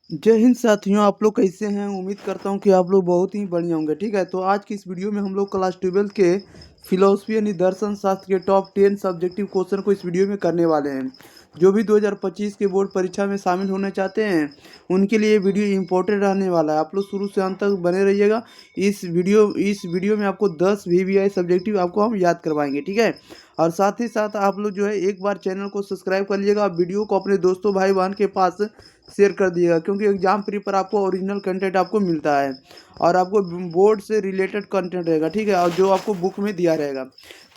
जय हिंद साथियों, आप लोग कैसे हैं। उम्मीद करता हूं कि आप लोग बहुत ही बढ़िया होंगे। ठीक है, तो आज की इस वीडियो में हम लोग क्लास 12 के फिलोसफी यानी दर्शन शास्त्र के टॉप 10 सब्जेक्टिव क्वेश्चन को इस वीडियो में करने वाले हैं। जो भी 2025 के बोर्ड परीक्षा में शामिल होना चाहते हैं उनके लिए ये वीडियो इंपॉर्टेंट रहने वाला है। आप लोग शुरू से अंत तक बने रहिएगा। इस वीडियो में आपको 10 VVI सब्जेक्टिव आपको हम याद करवाएंगे। ठीक है, और साथ ही साथ आप लोग जो है एक बार चैनल को सब्सक्राइब कर लीजिएगा। वीडियो को अपने दोस्तों भाई बहन के पास शेयर कर दिएगा, क्योंकि एग्जाम फ्री पर आपको ओरिजिनल कंटेंट आपको मिलता है और आपको बोर्ड से रिलेटेड कंटेंट रहेगा। ठीक है, और जो आपको बुक में दिया रहेगा।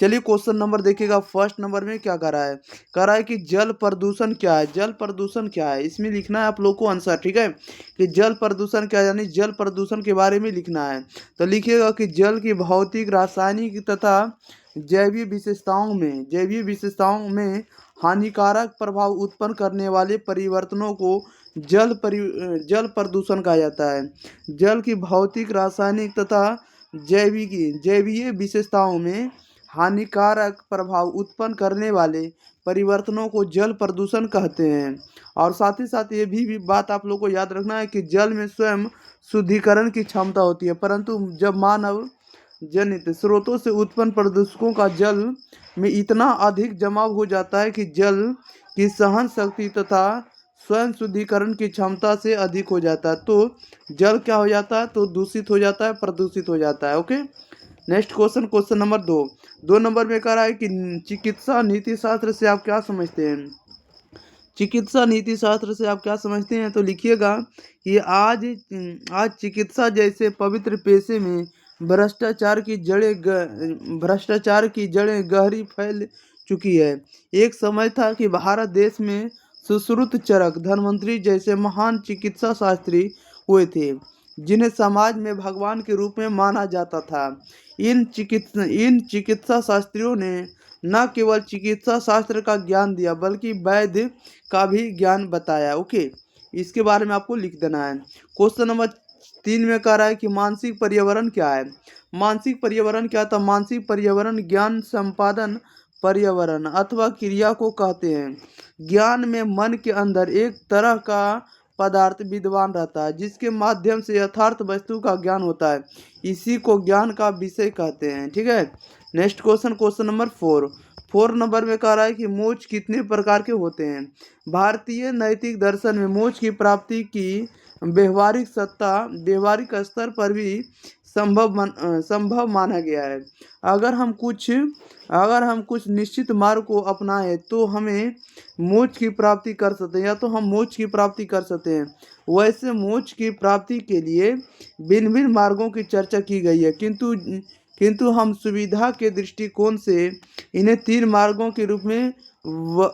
चलिए क्वेश्चन नंबर देखिएगा। फर्स्ट नंबर में क्या कर रहा है, कह रहा है कि जल प्रदूषण क्या है। जल प्रदूषण क्या है, इसमें लिखना है आप लोग को आंसर। ठीक है, कि जल प्रदूषण क्या है, यानी जल प्रदूषण के बारे में लिखना है। तो लिखिएगा कि जल की भौतिक, रासायनिक तथा जैविक विशेषताओं में हानिकारक प्रभाव उत्पन्न करने वाले परिवर्तनों को जल प्रदूषण कहा जाता है। जल की भौतिक, रासायनिक तथा जैवीय विशेषताओं में हानिकारक प्रभाव उत्पन्न करने वाले परिवर्तनों को जल प्रदूषण कहते हैं। और साथ ही साथ ये भी बात आप लोग को याद रखना है कि जल में स्वयं शुद्धिकरण की क्षमता होती है, परंतु जब मानव जनित स्रोतों से उत्पन्न प्रदूषकों का जल में इतना अधिक जमाव हो जाता है कि जल की सहन शक्ति तथा स्वयं शुद्धिकरण की क्षमता से अधिक हो जाता है, तो जल क्या हो जाता है, तो दूषित हो जाता है, प्रदूषित हो जाता है। Okay, next question, question number 2 number में कह रहा है कि चिकित्सा नीति शास्त्र से आप क्या समझते हैं। चिकित्सा नीति शास्त्र से आप क्या समझते हैं, तो लिखिएगा कि आज चिकित्सा जैसे पवित्र पेशे में भ्रष्टाचार की जड़ें गहरी फैल चुकी है। एक समय था कि भारत देश में सुश्रुत चरक, धन्वंतरी जैसे महान चिकित्सा शास्त्री हुए थे, जिन्हें समाज में भगवान के रूप में माना जाता था। इन चिकित्सा शास्त्रियों ने न केवल चिकित्सा शास्त्र का ज्ञान दिया, बल्कि वैद्य का भी ज्ञान बताया। ओके, इसके बारे में आपको लिख देना है। क्वेश्चन नंबर 3 में कह रहा है कि मानसिक पर्यावरण क्या है। मानसिक पर्यावरण क्या था, मानसिक पर्यावरण ज्ञान संपादन पर्यावरण अथवा क्रिया को कहते हैं। ज्ञान में मन के अंदर एक तरह का पदार्थ विद्वान रहता है, जिसके माध्यम से यथार्थ वस्तु का ज्ञान होता है। इसी को ज्ञान का विषय कहते हैं। ठीक है, next question, question number 4 number में कह रहा है कि मोक्ष कितने प्रकार के होते हैं। भारतीय नैतिक दर्शन में मोक्ष की प्राप्ति की व्यवहारिक स्तर पर भी संभव माना गया है। अगर हम कुछ निश्चित मार्ग को अपनाएं तो हमें मोक्ष की प्राप्ति कर सकते हैं, या तो हम मोक्ष की प्राप्ति कर सकते हैं। वैसे मोक्ष की प्राप्ति के लिए भिन्न भिन्न मार्गों की चर्चा की गई है, किंतु हम सुविधा के दृष्टिकोण से इन्हें 3 मार्गों के रूप में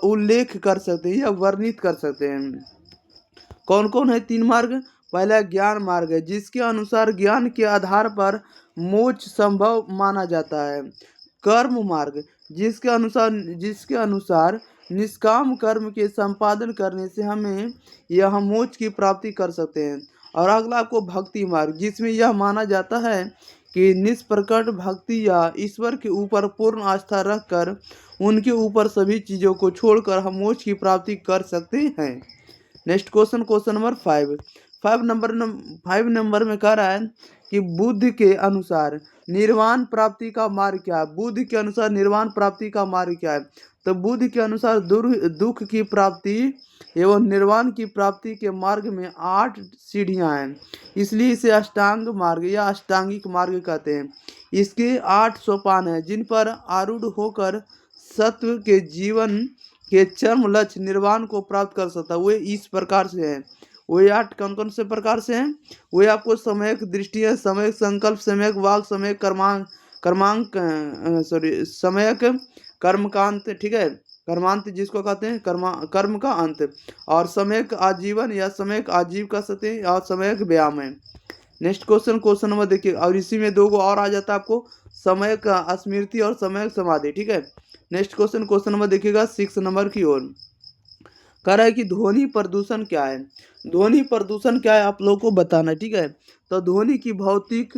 उल्लेख कर सकते हैं या वर्णित कर सकते हैं। कौन कौन है 3 मार्ग। पहला ज्ञान मार्ग है, जिसके अनुसार ज्ञान के आधार पर मोक्ष संभव माना जाता है। कर्म मार्ग, जिसके अनुसार निष्काम कर्म के संपादन करने से हमें यह मोक्ष की प्राप्ति कर सकते हैं। और अगला आपको भक्ति मार्ग, जिसमें यह माना जाता है कि निष्प्रकट भक्ति या ईश्वर के ऊपर पूर्ण आस्था रखकर उनके ऊपर सभी चीज़ों को छोड़कर हम मोक्ष की प्राप्ति कर सकते हैं। Next question, question number 5 number में कह रहा है कि बुद्ध के अनुसार निर्वाण प्राप्ति का मार्ग क्या है। बुद्ध के अनुसार निर्वाण प्राप्ति का मार्ग क्या है, तो बुद्ध के अनुसार दुख की प्राप्ति एवं निर्वाण की प्राप्ति के मार्ग में 8 सीढ़ियां हैं, इसलिए इसे अष्टांग मार्ग या अष्टांगिक मार्ग कहते हैं। इसके 8 सोपान हैं, जिन पर आरूढ़ होकर सत्व के जीवन के चरम लक्ष्य निर्वाण को प्राप्त कर सकता है। वे इस प्रकार से हैं। वे 8 कौन कौन से प्रकार से हैं, वे आपको समयक दृष्टि है, समयक संकल्प, समयक वाक, समयक समयक कर्मकांत। ठीक है, कर्मांत जिसको कहते हैं कर्म का अंत, और समयक आजीवन या समयक आजीव का सकते हैं, और समयक व्यायाम है। नेक्स्ट क्वेश्चन, क्वेश्चन नंबर देखिए, और इसी में 2 और आ जाता है आपको, समयक स्मृति और समयक समाधि। ठीक है, नेक्स्ट क्वेश्चन, क्वेश्चन नंबर देखिएगा 6 नंबर की ओर। कह रहा है कि ध्वनि प्रदूषण क्या है। ध्वनि प्रदूषण क्या है आप लोगों को बताना है। ठीक है, तो ध्वनि की भौतिक,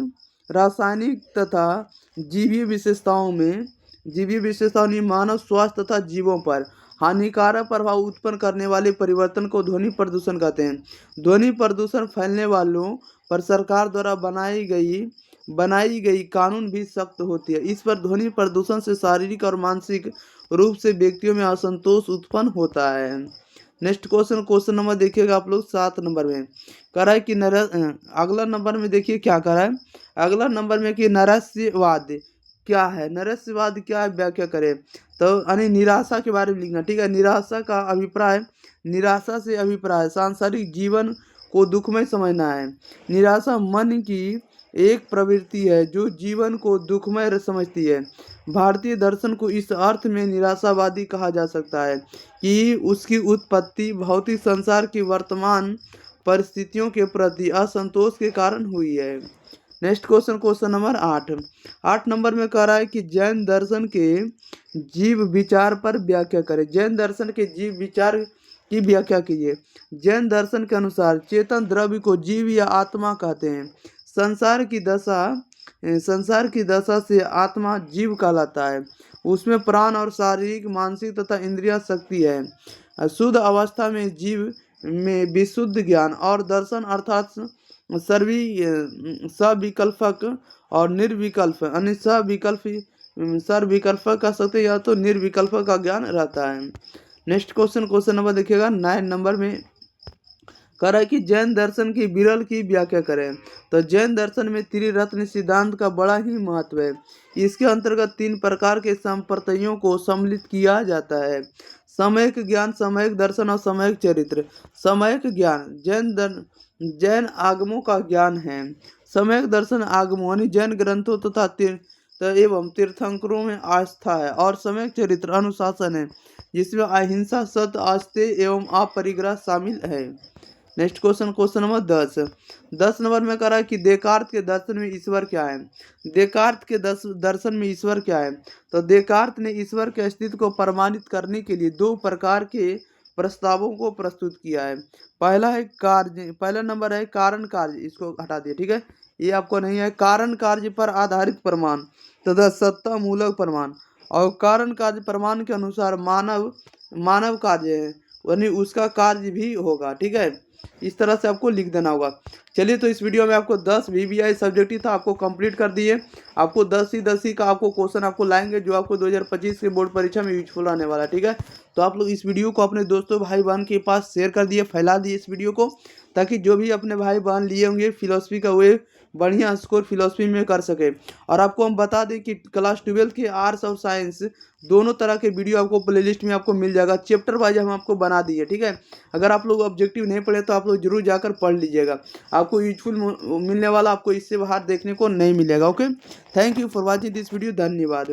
रासायनिक तथा जीवीय विशेषताओं में मानव स्वास्थ्य तथा जीवों पर हानिकारक प्रभाव उत्पन्न करने वाले परिवर्तन को ध्वनि प्रदूषण कहते हैं। ध्वनि प्रदूषण फैलने वालों पर सरकार द्वारा बनाई गई कानून भी सख्त होती है। इस पर ध्वनि प्रदूषण से शारीरिक और मानसिक रूप से व्यक्तियों में असंतोष उत्पन्न होता है। नेक्स्ट क्वेश्चन नंबर देखिएगा आप लोग 7 नंबर में कह रहा है कि अगला नंबर में देखिए क्या कह रहा है। अगला नंबर में कि नरस्यवाद क्या है, नरस्यवाद क्या है, व्याख्या करें। तो यानी निराशा के बारे में लिखना, ठीक है। निराशा से अभिप्राय सांसारिक जीवन को दुखमय समझना है। निराशा मन की एक प्रवृत्ति है जो जीवन को दुखमय समझती है। भारतीय दर्शन को इस अर्थ में निराशावादी कहा जा सकता है कि उसकी उत्पत्ति भौतिक संसार की वर्तमान परिस्थितियों के प्रति असंतोष के कारण हुई है। नेक्स्ट क्वेश्चन नंबर 8 नंबर में कह रहा है कि जैन दर्शन के जीव विचार पर व्याख्या करें। जैन दर्शन के जीव विचार की व्याख्या कीजिए। जैन दर्शन के अनुसार चेतन द्रव्य को जीव या आत्मा कहते हैं। संसार की दशा से आत्मा जीव कहलाता है। उसमें प्राण और शारीरिक, मानसिक तथा इंद्रिय शक्ति है। शुद्ध अवस्था में जीव में विशुद्ध ज्ञान और दर्शन अर्थात सविकल्पक और निर्विकल्प यानी सविकल्पक कह सकते या तो निर्विकल्पक का ज्ञान रहता है। नेक्स्ट क्वेश्चन नंबर देखिएगा 9 नंबर में कह रहा है कि जैन दर्शन की विरल की व्याख्या करें। तो जैन दर्शन में त्रिरत्न सिद्धांत का बड़ा ही महत्व है। इसके अंतर्गत 3 प्रकार के संप्रदायों को सम्मिलित किया जाता है। सम्यक ज्ञान, सम्यक दर्शन और सम्यक चरित्र। सम्यक ज्ञान जैन आगमों का ज्ञान है। सम्यक दर्शन आगमों यानी जैन ग्रंथों तथा एवं तीर्थंकरों में आस्था है। और सम्यक चरित्र अनुशासन है जिसमें अहिंसा, सत्य, आस्तेय एवं अपरिग्रह शामिल है। नेक्स्ट क्वेश्चन नंबर 10 नंबर में कह रहा है कि देकार्त के दर्शन में ईश्वर क्या है। देकार्त के दर्शन में ईश्वर क्या है। तो देकार्त ने ईश्वर के अस्तित्व को प्रमाणित करने के लिए 2 प्रकार के प्रस्तावों को प्रस्तुत किया है। पहला नंबर है कारण कार्य, इसको हटा दिए, ठीक है, ये आपको नहीं है। कारण कार्य पर आधारित प्रमाण तथा सत्ता मूलक प्रमाण। और कारण कार्य प्रमाण के अनुसार मानव कार्य है यानी उसका कार्य भी होगा, ठीक है। इस तरह से आपको लिख देना होगा। चलिए, तो इस वीडियो में आपको 10 VBI सब्जेक्ट ही था, आपको कंप्लीट कर दिए। आपको 10 ही का आपको क्वेश्चन आपको लाएंगे जो आपको 2025 के बोर्ड परीक्षा में यूजफुल आने वाला, ठीक है। तो आप लोग इस वीडियो को अपने दोस्तों भाई बहन के पास शेयर कर दिए, फैला दिए इस वीडियो को, ताकि जो भी अपने भाई बहन लिए होंगे फिलोसफी का वे बढ़िया स्कोर फिलोसफी में कर सके। और आपको हम बता दें कि क्लास 12 के आर्ट्स और साइंस दोनों तरह के वीडियो आपको प्लेलिस्ट में आपको मिल जाएगा। चैप्टर वाइज हम आपको बना दिए, ठीक है। अगर आप लोग ऑब्जेक्टिव नहीं पढ़े तो आप लोग जरूर जाकर पढ़ लीजिएगा, आपको यूजफुल मिलने वाला, आपको इससे बाहर देखने को नहीं मिलेगा। Okay, thank you for watching this video, धन्यवाद।